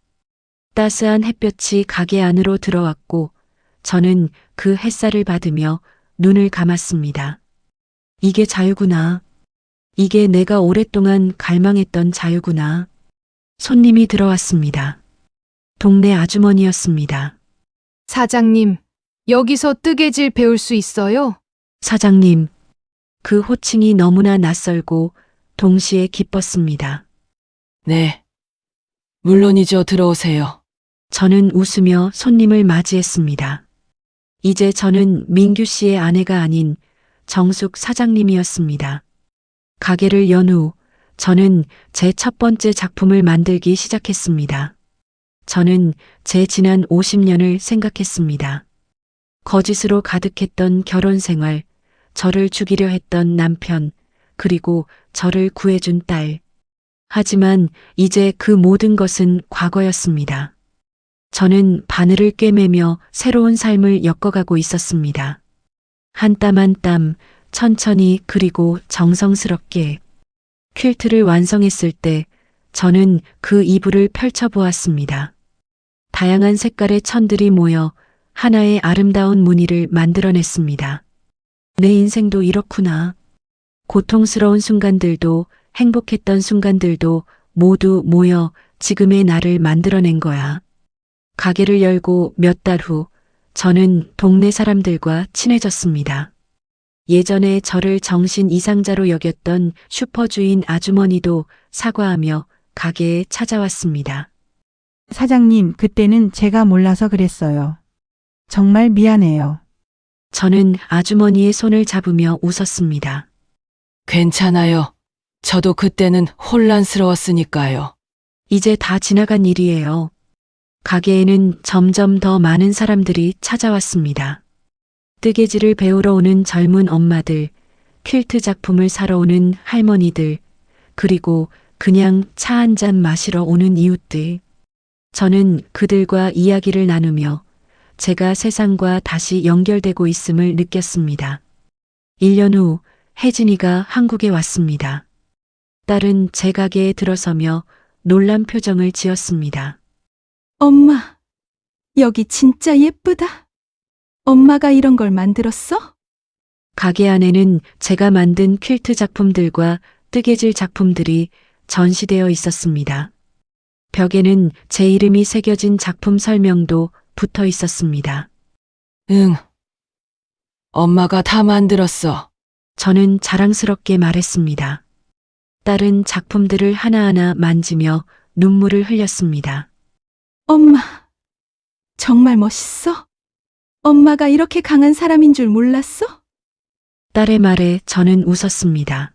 따스한 햇볕이 가게 안으로 들어왔고 저는 그 햇살을 받으며 눈을 감았습니다. 이게 자유구나. 이게 내가 오랫동안 갈망했던 자유구나. 손님이 들어왔습니다. 동네 아주머니였습니다. 사장님, 여기서 뜨개질 배울 수 있어요? 사장님, 그 호칭이 너무나 낯설고 동시에 기뻤습니다. 네. 물론이죠. 들어오세요. 저는 웃으며 손님을 맞이했습니다. 이제 저는 민규 씨의 아내가 아닌 정숙 사장님이었습니다. 가게를 연 후 저는 제 첫 번째 작품을 만들기 시작했습니다. 저는 제 지난 50년을 생각했습니다. 거짓으로 가득했던 결혼 생활, 저를 죽이려 했던 남편, 그리고 저를 구해준 딸. 하지만 이제 그 모든 것은 과거였습니다. 저는 바늘을 꿰매며 새로운 삶을 엮어가고 있었습니다. 한 땀 한 땀, 천천히 그리고 정성스럽게. 퀼트를 완성했을 때 저는 그 이불을 펼쳐보았습니다. 다양한 색깔의 천들이 모여 하나의 아름다운 무늬를 만들어냈습니다. 내 인생도 이렇구나. 고통스러운 순간들도 행복했던 순간들도 모두 모여 지금의 나를 만들어낸 거야. 가게를 열고 몇 달 후 저는 동네 사람들과 친해졌습니다. 예전에 저를 정신 이상자로 여겼던 슈퍼주인 아주머니도 사과하며 가게에 찾아왔습니다. 사장님, 그때는 제가 몰라서 그랬어요. 정말 미안해요. 저는 아주머니의 손을 잡으며 웃었습니다. 괜찮아요. 저도 그때는 혼란스러웠으니까요. 이제 다 지나간 일이에요. 가게에는 점점 더 많은 사람들이 찾아왔습니다. 뜨개질을 배우러 오는 젊은 엄마들, 퀼트 작품을 사러 오는 할머니들, 그리고 그냥 차 한 잔 마시러 오는 이웃들. 저는 그들과 이야기를 나누며 제가 세상과 다시 연결되고 있음을 느꼈습니다. 1년 후 혜진이가 한국에 왔습니다. 딸은 제 가게에 들어서며 놀란 표정을 지었습니다. 엄마, 여기 진짜 예쁘다. 엄마가 이런 걸 만들었어? 가게 안에는 제가 만든 퀼트 작품들과 뜨개질 작품들이 전시되어 있었습니다. 벽에는 제 이름이 새겨진 작품 설명도 붙어 있었습니다. 응. 엄마가 다 만들었어. 저는 자랑스럽게 말했습니다. 딸은 작품들을 하나하나 만지며 눈물을 흘렸습니다. 엄마, 정말 멋있어? 엄마가 이렇게 강한 사람인 줄 몰랐어? 딸의 말에 저는 웃었습니다.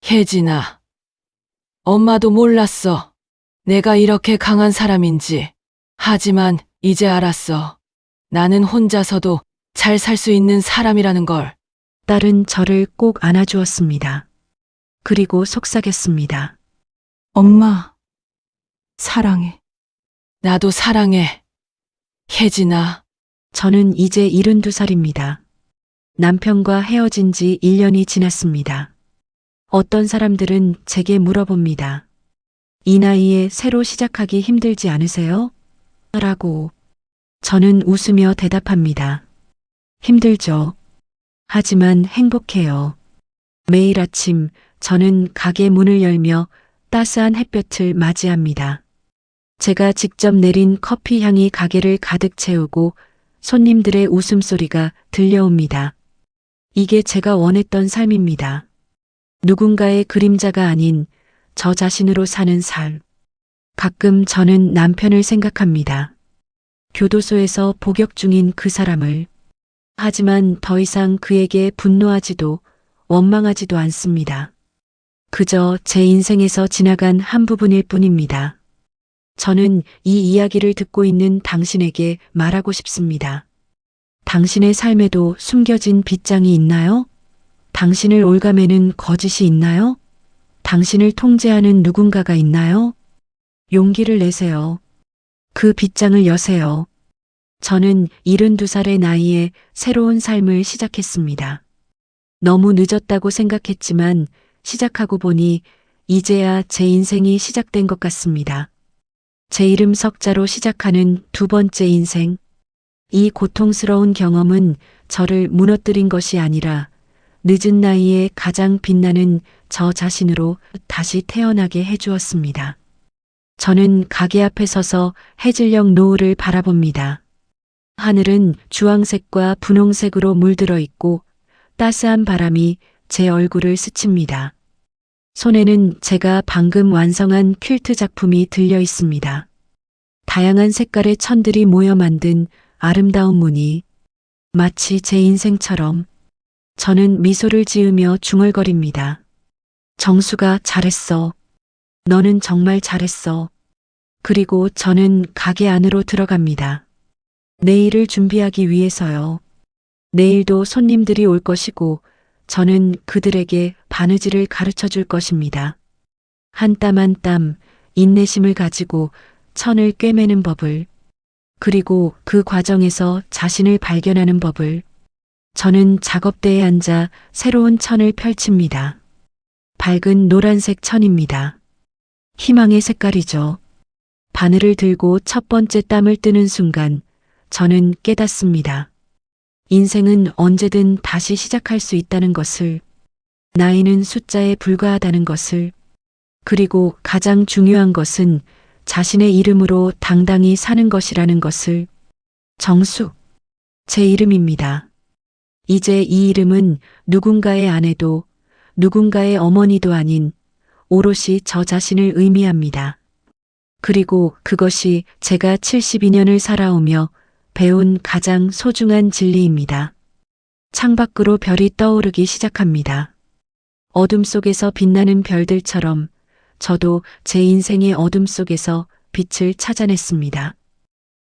혜진아, 엄마도 몰랐어. 내가 이렇게 강한 사람인지. 하지만 이제 알았어. 나는 혼자서도 잘 살 수 있는 사람이라는 걸. 딸은 저를 꼭 안아주었습니다. 그리고 속삭였습니다. 엄마, 사랑해. 나도 사랑해. 혜진아. 저는 이제 72살입니다. 남편과 헤어진 지 1년이 지났습니다. 어떤 사람들은 제게 물어봅니다. 이 나이에 새로 시작하기 힘들지 않으세요? 라고. 저는 웃으며 대답합니다. 힘들죠. 하지만 행복해요. 매일 아침 저는 가게 문을 열며 따스한 햇볕을 맞이합니다. 제가 직접 내린 커피 향이 가게를 가득 채우고 손님들의 웃음소리가 들려옵니다. 이게 제가 원했던 삶입니다. 누군가의 그림자가 아닌 저 자신으로 사는 삶. 가끔 저는 남편을 생각합니다. 교도소에서 복역 중인 그 사람을. 하지만 더 이상 그에게 분노하지도 원망하지도 않습니다. 그저 제 인생에서 지나간 한 부분일 뿐입니다. 저는 이 이야기를 듣고 있는 당신에게 말하고 싶습니다. 당신의 삶에도 숨겨진 빗장이 있나요? 당신을 올가매는 거짓이 있나요? 당신을 통제하는 누군가가 있나요? 용기를 내세요. 그 빗장을 여세요. 저는 72살의 나이에 새로운 삶을 시작했습니다. 너무 늦었다고 생각했지만 시작하고 보니 이제야 제 인생이 시작된 것 같습니다. 제 이름 석자로 시작하는 두 번째 인생. 이 고통스러운 경험은 저를 무너뜨린 것이 아니라 늦은 나이에 가장 빛나는 저 자신으로 다시 태어나게 해주었습니다. 저는 가게 앞에 서서 해질녘 노을을 바라봅니다. 하늘은 주황색과 분홍색으로 물들어 있고 따스한 바람이 제 얼굴을 스칩니다. 손에는 제가 방금 완성한 퀼트 작품이 들려 있습니다. 다양한 색깔의 천들이 모여 만든 아름다운 무늬. 마치 제 인생처럼. 저는 미소를 지으며 중얼거립니다. 정수가 잘했어. 너는 정말 잘했어. 그리고 저는 가게 안으로 들어갑니다. 내일을 준비하기 위해서요. 내일도 손님들이 올 것이고 저는 그들에게 바느질을 가르쳐 줄 것입니다. 한 땀 한 땀 인내심을 가지고 천을 꿰매는 법을, 그리고 그 과정에서 자신을 발견하는 법을. 저는 작업대에 앉아 새로운 천을 펼칩니다. 밝은 노란색 천입니다. 희망의 색깔이죠. 바늘을 들고 첫 번째 땀을 뜨는 순간 저는 깨닫습니다. 인생은 언제든 다시 시작할 수 있다는 것을, 나이는 숫자에 불과하다는 것을, 그리고 가장 중요한 것은 자신의 이름으로 당당히 사는 것이라는 것을. 정수. 제 이름입니다. 이제 이 이름은 누군가의 아내도 누군가의 어머니도 아닌 오롯이 저 자신을 의미합니다. 그리고 그것이 제가 72년을 살아오며 배운 가장 소중한 진리입니다. 창밖으로 별이 떠오르기 시작합니다. 어둠 속에서 빛나는 별들처럼 저도 제 인생의 어둠 속에서 빛을 찾아냈습니다.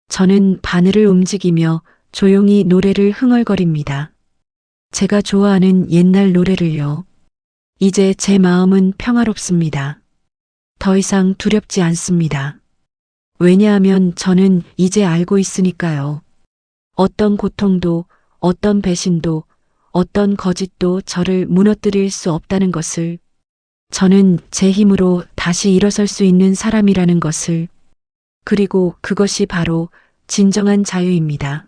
저는 바늘을 움직이며 조용히 노래를 흥얼거립니다. 제가 좋아하는 옛날 노래를요. 이제 제 마음은 평화롭습니다. 더 이상 두렵지 않습니다. 왜냐하면 저는 이제 알고 있으니까요. 어떤 고통도, 어떤 배신도, 어떤 거짓도 저를 무너뜨릴 수 없다는 것을. 저는 제 힘으로 다시 일어설 수 있는 사람이라는 것을. 그리고 그것이 바로 진정한 자유입니다.